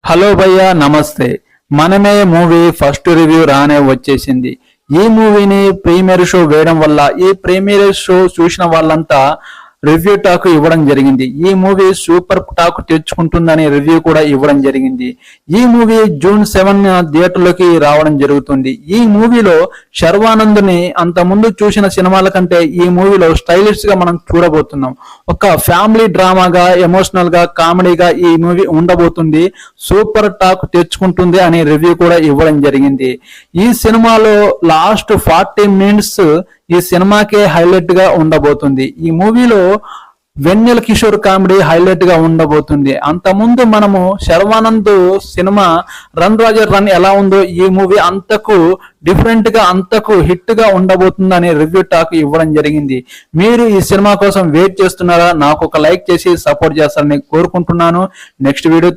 Hello భయ్యా నమస్తే. మనమే మూవీ ఫస్ట్ రివ్యూ రానే వచ్చేసింది. ఈ మూవీని ప్రీమియర్ షో వేయడం వల్ల ఈ ప్రీమియర్ షో చూసిన వాళ్ళంతా రివ్యూ టాక్ ఇవ్వడం జరిగింది. ఈ మూవీ సూపర్ టాక్ తెచ్చుకుంటుందనే రివ్యూ కూడా ఇవ్వడం జరిగింది. ఈ మూవీ జూన్ 7 థియేటర్లోకి రావడం జరుగుతుంది. ఈ మూవీలో శర్వానంద్ ని అంత ముందు చూసిన సినిమాల కంటే ఈ మూవీలో స్టైలిష్ గా మనం చూడబోతున్నాం. ఒక ఫ్యామిలీ డ్రామాగా, ఎమోషనల్ గా, కామెడీగా ఈ మూవీ ఉండబోతుంది. సూపర్ టాక్ తెచ్చుకుంటుంది అనే రివ్యూ కూడా ఇవ్వడం జరిగింది. ఈ సినిమాలో లాస్ట్ 40 మినిట్స్ ఈ సినిమాకే హైలైట్ గా ఉండబోతుంది. ఈ మూవీలో వెన్నెల కిషోర్ కామెడీ హైలైట్ గా ఉండబోతుంది. అంత ముందు మనము శర్వానంద్ సినిమా రన్ రాజా రన్ ఎలా ఉందో ఈ మూవీ అంతకు డిఫరెంట్ గా, అంతకు హిట్ గా ఉండబోతుంది అనే రివ్యూ టాక్ ఇవ్వడం జరిగింది. మీరు ఈ సినిమా కోసం వెయిట్ చేస్తున్నారా? నాకు ఒక లైక్ చేసి సపోర్ట్ చేస్తారని కోరుకుంటున్నాను. Next video